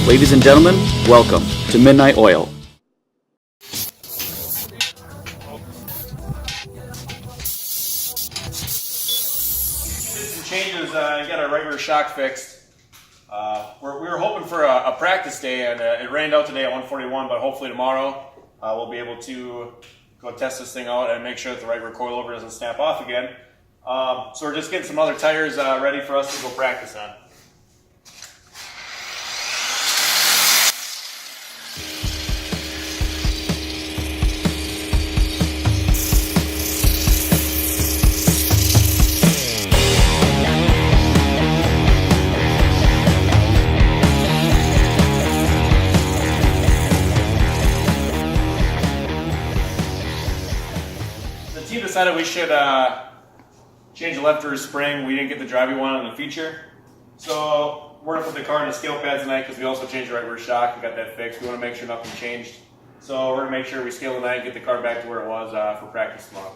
Ladies and gentlemen, welcome to Midnight Oil. Some changes, got our right rear shock fixed. We were hoping for a practice day, and it rained out today at 141, but hopefully tomorrow we'll be able to go test this thing out and make sure that the right rear coilover doesn't snap off again. So we're just getting some other tires ready for us to go practice on. The team decided we should change the left rear spring. We didn't get the drive we wanted in the feature. So we're going to put the car in the scale pad tonight because we also changed the right rear shock. We got that fixed. We want to make sure nothing changed. So we're going to make sure we scale tonight and get the car back to where it was for practice tomorrow.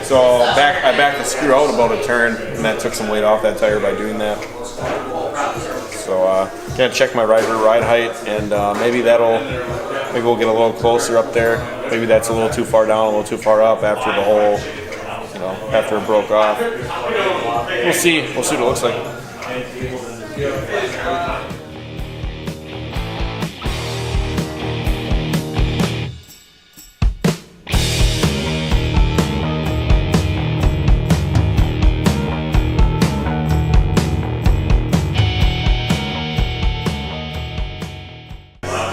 So I backed the screw out about a turn, and that took some weight off that tire by doing that. So gonna check my right rear ride height, and maybe we'll get a little closer up there. Maybe that's a little too far down, a little too far up after the whole, after it broke off. We'll see. We'll see what it looks like.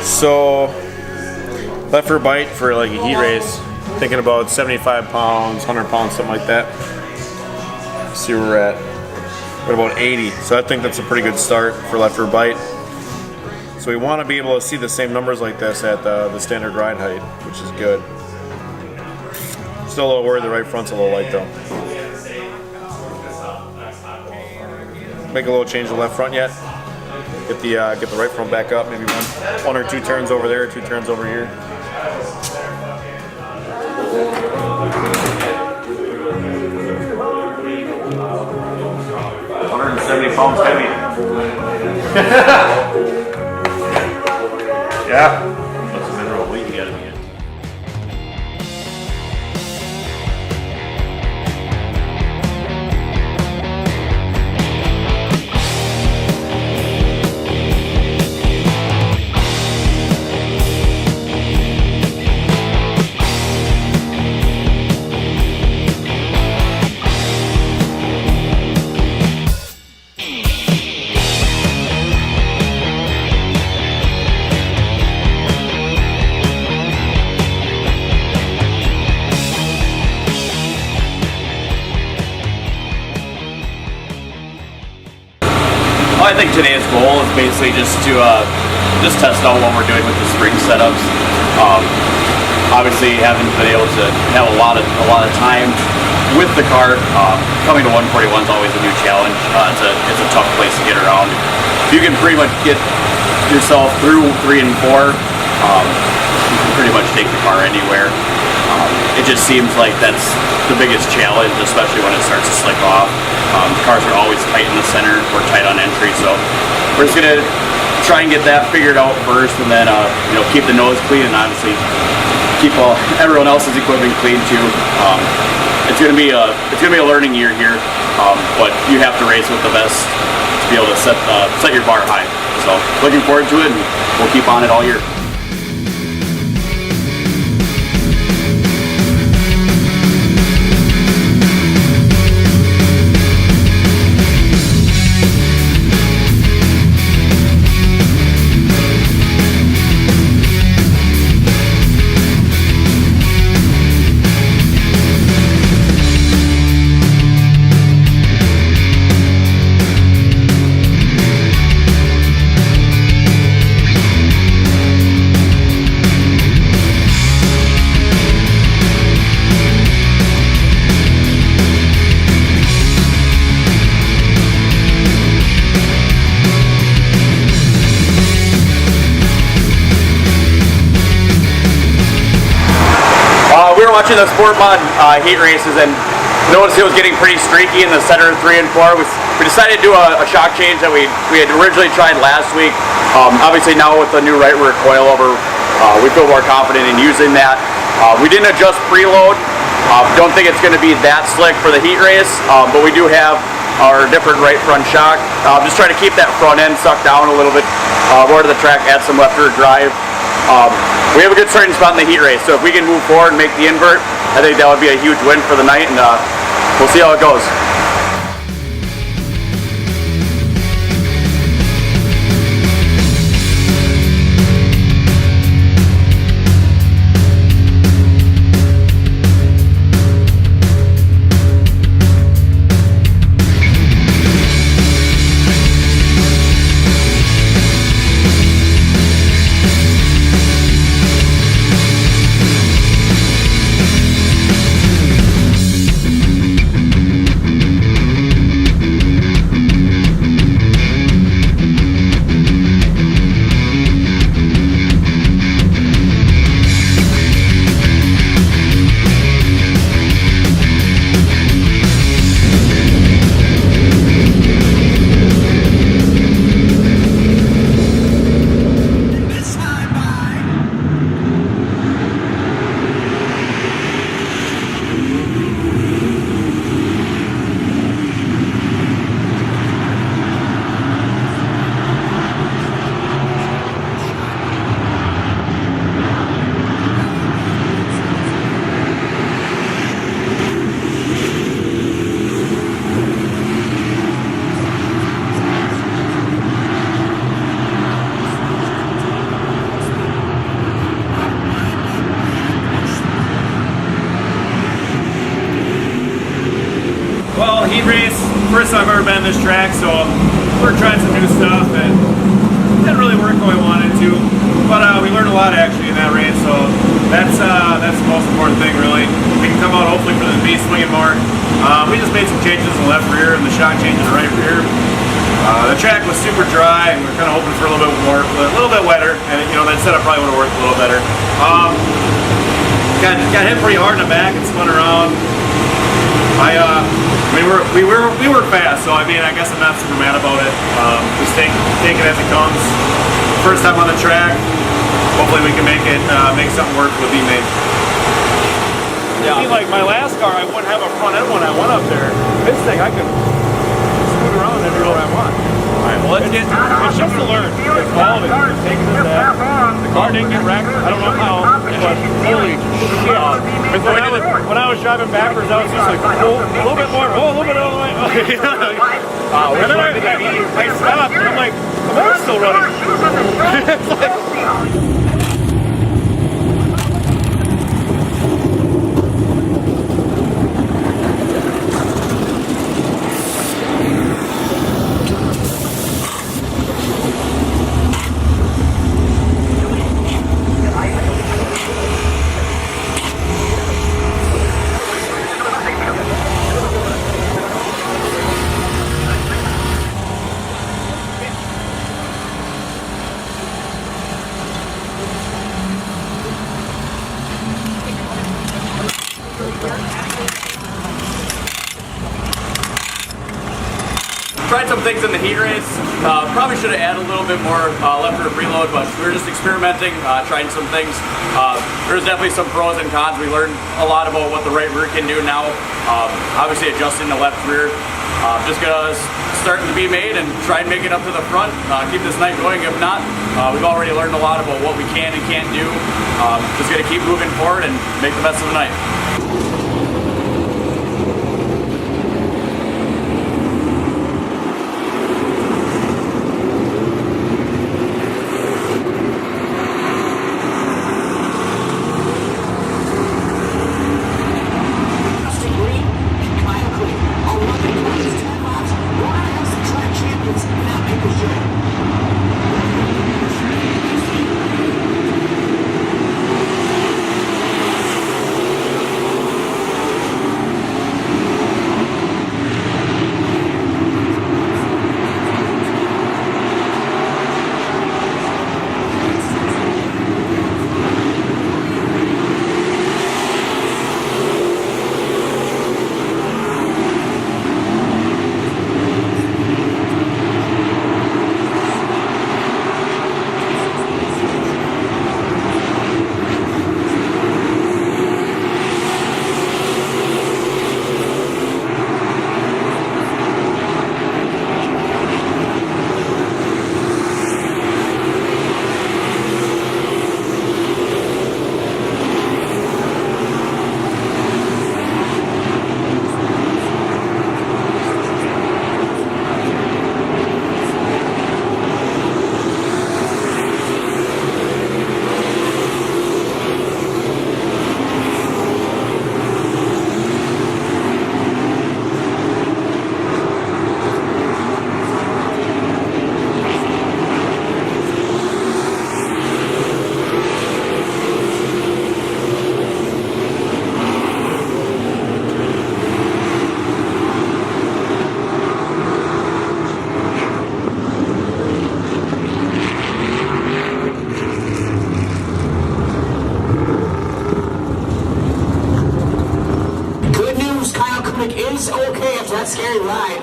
So, left rear bite for like a heat race, thinking about 75 pounds, 100 pounds, something like that. Let's see where we're at. We're at about 80, so I think that's a pretty good start for left rear bite. So we want to be able to see the same numbers like this at the standard ride height, which is good. Still a little worried the right front's a little light though. Make a little change to the left front yet. Get the right front back up, maybe one or two turns over there, 2 turns over here. £170 heavy. Yeah. That's a mineral weight you gotta be in. I think today's goal is basically just to test out what we're doing with the spring setups. Obviously, haven't been able to have a lot of time with the car. Coming to 141 is always a new challenge. It's a tough place to get around. If you can pretty much get yourself through 3 and 4, you can pretty much take the car anywhere. It just seems like that's the biggest challenge, especially when it starts to slick off. The cars are always tight in the center, we're tight on entry, so we're just gonna try and get that figured out first, and then keep the nose clean, and obviously keep everyone else's equipment clean too. It's gonna be a learning year here, but you have to race with the best to be able to set your bar high. So looking forward to it, and we'll keep on it all year. started watching the Sport Mod heat races and noticed it was getting pretty streaky in the center 3 and 4. We decided to do a shock change that we had originally tried last week. Obviously now with the new right rear coilover, we feel more confident in using that. We didn't adjust preload. Don't think it's going to be that slick for the heat race, but we do have our different right front shock. Just trying to keep that front end sucked down a little bit more to the track, add some left rear drive. We have a good starting spot in the heat race, so if we can move forward and make the invert, I think that would be a huge win for the night, and we'll see how it goes. Well, heat race, first time I've ever been on this track, so we're trying some new stuff and it didn't really work the way we wanted to, but we learned a lot actually in that race, so that's the most important thing really. We can come out hopefully for the V swinging more. We just made some changes in the left rear and the shock change in the right rear. The track was super dry and we we're kind of hoping for a little bit wetter, and you know that setup probably would have worked a little better. Got hit pretty hard in the back and spun around. We were fast, so I mean, I guess I'm not super mad about it. Just take it as it comes. First time on the track. Hopefully we can make something work with E-Mate. Yeah. See, like my last car, I wouldn't have a front end when I went up there. This thing, I can scoot around everywhere I want. Alright, well let's get, it's just to learn. It's all of it. It's taking this that. The car didn't get wrecked. I don't know how, but holy shit. When I was driving backwards, I was just like, oh, a little bit more, oh, a little bit out of the way. And then I stopped, and I'm like, the motor's still running. It's like, tried some things in the heat race. Probably should have added a little bit more left rear preload, but we were just experimenting, trying some things. There's definitely some pros and cons. We learned a lot about what the right rear can do now. Obviously adjusting the left rear. Just gonna start to be made and try and make it up to the front. Keep this night going. If not, we've already learned a lot about what we can and can't do. Just gonna keep moving forward and make the best of the night. Everything's okay after that scary ride.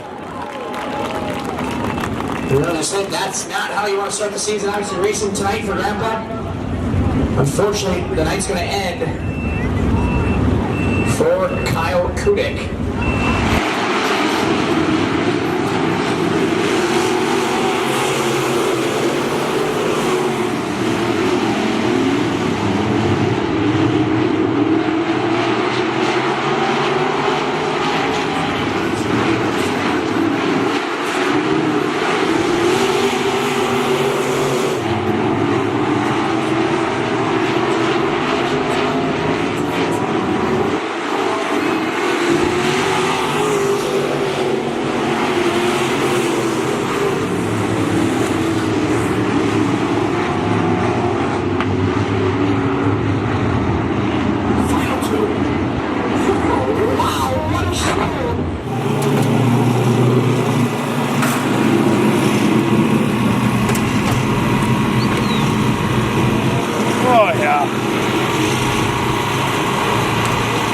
You know, just think that's not how you want to start the season. Obviously, racing tonight for Grandpa. Unfortunately, the night's going to end for Kyle Kudik.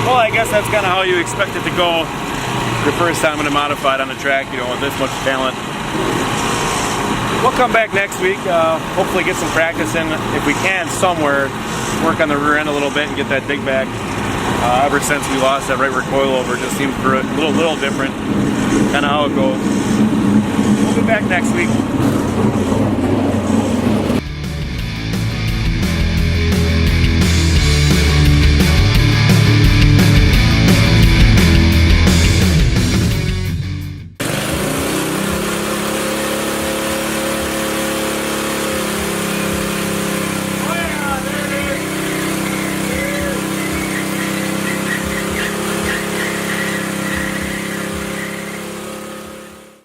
Well, I guess that's kind of how you expect it to go your first time in a modified on the track, you know, with this much talent. We'll come back next week, hopefully get some practice in, if we can, somewhere, work on the rear end a little bit and get that dig back. Ever since we lost that right rear coilover, it just seems a little different, kind of how it goes. We'll be back next week.